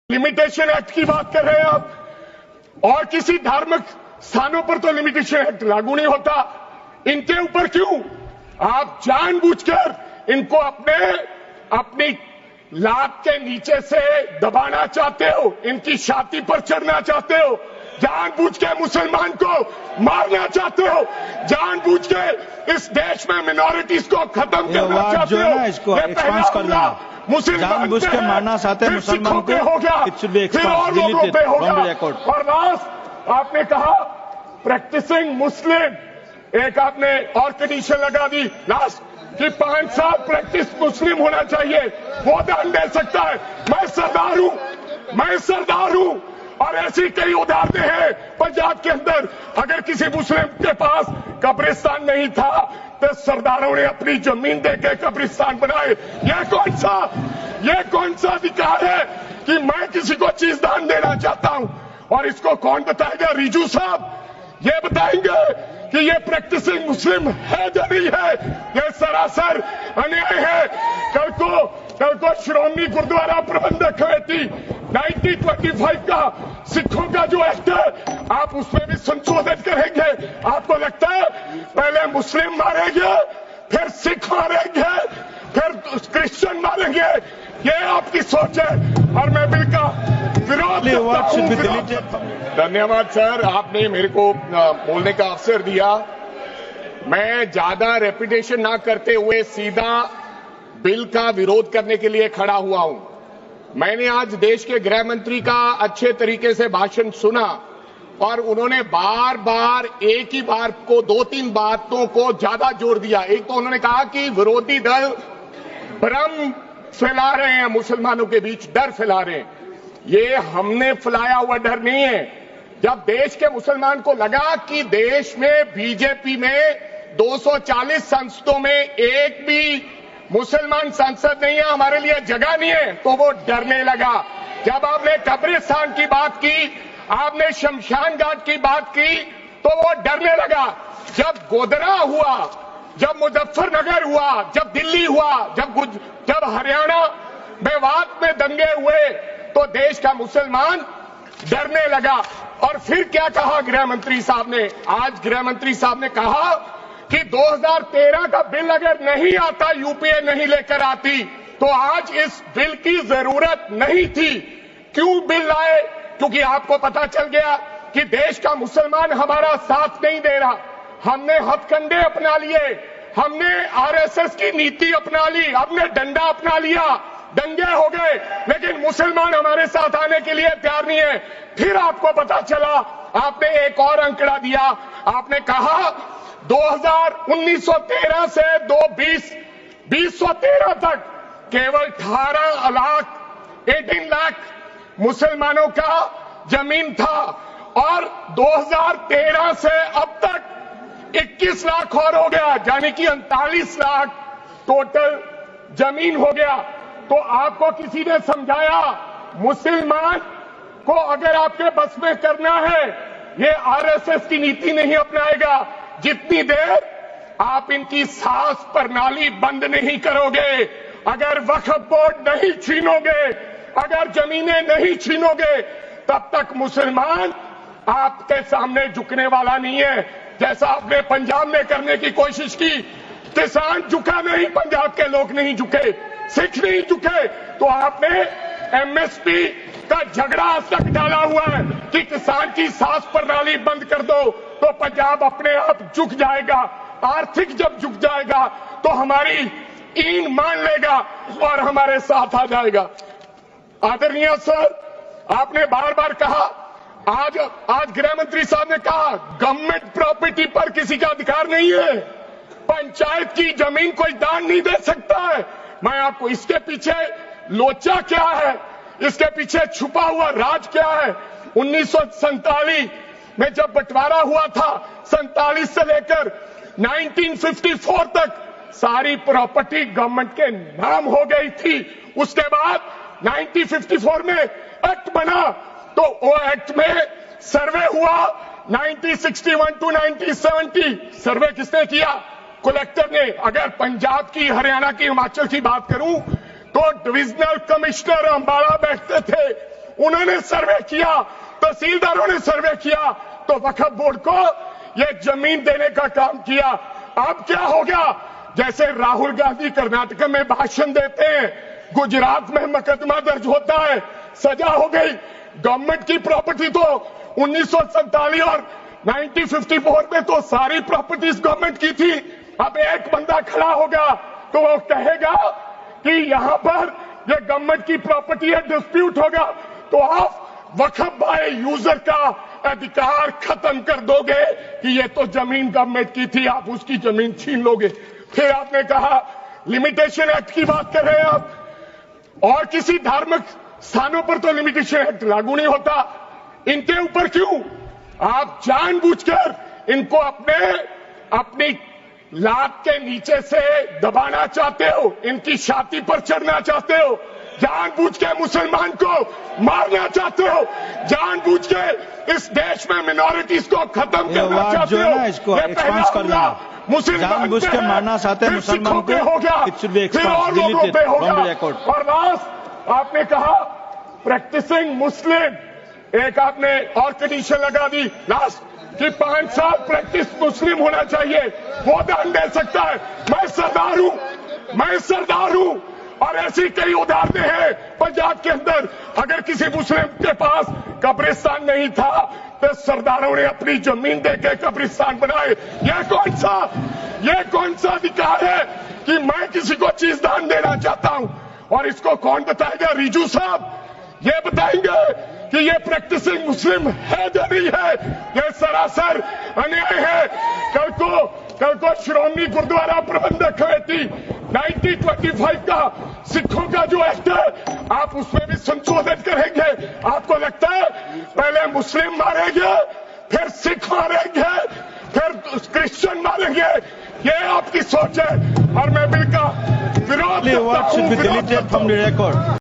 Limitation act की बात कर रहे हैं आप, और किसी धार्मिक स्थानों पर तो लिमिटेशन एक्ट लागू नहीं होता, इनके ऊपर क्यों? आप जानबूझकर इनको अपनी लात के नीचे से दबाना चाहते हो, इनकी छाती पर चढ़ना चाहते हो, जानबूझ के मुसलमान को मारना चाहते हो, जानबूझ के इस देश में मिनॉरिटीज को खत्म करना चाहते हो। इसको एक्सपांड कर देना, जानबूझ के मारना चाहते हैं मुसलमान को, it should be expand, deleted from the record. और लास्ट आपने कहा प्रैक्टिसिंग मुस्लिम, एक आपने और कंडीशन लगा दी लास्ट कि 5 साल प्रैक्टिस मुस्लिम होना चाहिए, वो दान दे सकता है। मैं सरदार हूं और ऐसी कई उदाहरणें हैं पंजाब के अंदर। अगर किसी मुस्लिम के पास कब्रिस्तान नहीं था तो सरदारों ने अपनी जमीन देकर कब्रिस्तान बनाए। ये कौन सा अधिकार है कि मैं किसी को चीज दान देना चाहता हूं? और इसको कौन बताएगा? रिजू साहब ये बताएंगे कि ये प्रैक्टिसिंग मुस्लिम है या नहीं है? ये सरासर अन्याय है। कल को श्रोमणी गुरुद्वारा प्रबंधक कमेटी 1925 का सिखों का जो एक्ट है, आप उसमें भी संशोधन करेंगे। आपको लगता है पहले मुस्लिम मारेंगे, फिर सिख मारेंगे, फिर क्रिश्चियन मारेंगे? ये आपकी सोच है और मैं बिल का विरोध करता हूं। धन्यवाद सर, आपने मेरे को बोलने का अवसर दिया। मैं ज्यादा रेपिटेशन ना करते हुए सीधा बिल का विरोध करने के लिए खड़ा हुआ हूं। मैंने आज देश के गृह मंत्री का अच्छे तरीके से भाषण सुना और उन्होंने बार बार एक ही बात को 2-3 बातों को ज्यादा जोर दिया। एक तो उन्होंने कहा कि विरोधी दल भ्रम फैला रहे हैं, मुसलमानों के बीच डर फैला रहे हैं। ये हमने फैलाया हुआ डर नहीं है। जब देश के मुसलमान को लगा कि देश में बीजेपी में 240 संसदों में एक भी मुसलमान सांसद नहीं है, हमारे लिए जगह नहीं है, तो वो डरने लगा। जब आपने कब्रिस्तान की बात की, आपने शमशान घाट की बात की, तो वो डरने लगा। जब गोधरा हुआ, जब मुजफ्फरनगर हुआ, जब दिल्ली हुआ, जब हरियाणा मेवात में दंगे हुए, तो देश का मुसलमान डरने लगा। और फिर क्या कहा गृह मंत्री साहब ने? आज गृह मंत्री साहब ने कहा कि 2013 का बिल अगर नहीं आता, यूपीए नहीं लेकर आती, तो आज इस बिल की जरूरत नहीं थी। क्यों बिल लाए? क्योंकि आपको पता चल गया कि देश का मुसलमान हमारा साथ नहीं दे रहा। हमने हथकंडे अपना लिए, हमने आरएसएस की नीति अपना ली, हमने डंडा अपना लिया, दंगे हो गए, लेकिन मुसलमान हमारे साथ आने के लिए तैयार नहीं है। फिर आपको पता चला, आपने एक और आंकड़ा दिया, आपने कहा 1913 से 2013 तक केवल 18 लाख मुसलमानों का जमीन था, और 2013 से अब तक 21 लाख और हो गया, यानी कि 39 लाख टोटल जमीन हो गया। तो आपको किसी ने समझाया मुसलमान को अगर आपके बस में करना है, ये आरएसएस की नीति नहीं अपनाएगा जितनी देर आप इनकी सांस प्रणाली बंद नहीं करोगे। अगर वक्फ बोर्ड नहीं छीनोगे, अगर जमीनें नहीं छीनोगे, तब तक मुसलमान आपके सामने झुकने वाला नहीं है। जैसा आपने पंजाब में करने की कोशिश की, किसान झुका नहीं, पंजाब के लोग नहीं झुके, सिख नहीं झुके, तो आपने एमएसपी का झगड़ा आज तक डाला हुआ है कि किसान की सांस प्रणाली बंद कर दो तो पंजाब अपने आप झुक जाएगा। आर्थिक जब झुक जाएगा तो हमारी ईन मान लेगा और हमारे साथ आ जाएगा। आदरणीय सर, आपने बार बार कहा, आज गृह मंत्री साहब ने कहा गवर्नमेंट प्रॉपर्टी पर किसी का अधिकार नहीं है, पंचायत की जमीन कोई दान नहीं दे सकता है। मैं आपको इसके पीछे लोचा क्या है, इसके पीछे छुपा हुआ राज क्या है? 1947 में जब बंटवारा हुआ था, 47 से लेकर 1954 तक सारी प्रॉपर्टी गवर्नमेंट के नाम हो गई थी। उसके बाद 1954 में एक्ट बना, तो वो एक्ट में सर्वे हुआ 1961 टू 1970। सर्वे किसने किया? कलेक्टर ने। अगर पंजाब की, हरियाणा की, हिमाचल की बात करूं तो डिविजनल कमिश्नर अंबाला बैठते थे, उन्होंने सर्वे किया, तहसीलदारों ने सर्वे किया, तो वक्फ बोर्ड को ये जमीन देने का काम किया। अब क्या हो गया? जैसे राहुल गांधी कर्नाटक में भाषण देते हैं, गुजरात में मुकदमा दर्ज होता है, सजा हो गई। गवर्नमेंट की प्रॉपर्टी तो 1947 और 1954 में तो सारी प्रॉपर्टीज गवर्नमेंट की थी। अब एक बंदा खड़ा होगा तो वो कहेगा कि यहां पर ये गवर्नमेंट की प्रॉपर्टी है, डिस्प्यूट होगा, तो आप वक्फ बाय यूजर का अधिकार खत्म कर दोगे कि ये तो जमीन गवर्नमेंट की थी, आप उसकी जमीन छीन लोगे। फिर आपने कहा लिमिटेशन एक्ट की बात कर रहे हैं आप, और किसी धार्मिक स्थानों पर तो लिमिटेशन एक्ट लागू नहीं होता, इनके ऊपर क्यों? आप जानबूझकर इनको अपनी लात के नीचे से दबाना चाहते हो, इनकी छाती पर चढ़ना चाहते हो, जानबूझ के मुसलमान को मारना चाहते हो, जानबूझ के इस देश में मिनॉरिटीज को खत्म करना चाहते हो। इसको एक्सपांस कर देना, जानबूझ के मारना चाहते हैं मुसलमान को, फिर और लोगों पे होगा। और लास्ट आपने कहा प्रैक्टिसिंग मुस्लिम, एक आपने और कंडीशन लगा दी लास्ट कि 5 साल प्रैक्टिस मुस्लिम होना चाहिए, वो दान दे सकता है। मैं सरदार हूं और ऐसी कई उदाहरणें हैं पंजाब के अंदर। अगर किसी मुस्लिम के पास कब्रिस्तान नहीं था तो सरदारों ने अपनी जमीन देके कब्रिस्तान बनाए। ये कौन सा अधिकार है कि मैं किसी को चीज दान देना चाहता हूं? और इसको कौन बताएगा? रिजू साहब ये बताएंगे कि ये प्रैक्टिसिंग मुस्लिम है या नहीं है? ये सरासर अन्याय है। कल को श्रोमणी गुरुद्वारा प्रबंधक कमेटी 1925 का सिखों का जो एक्ट है, आप उसमें भी संशोधन करेंगे। आपको लगता है पहले मुस्लिम मारेंगे, फिर सिख मारेंगे, फिर क्रिश्चियन मारेंगे? ये आपकी सोच है और मैं बिल का विरोध करता हूं।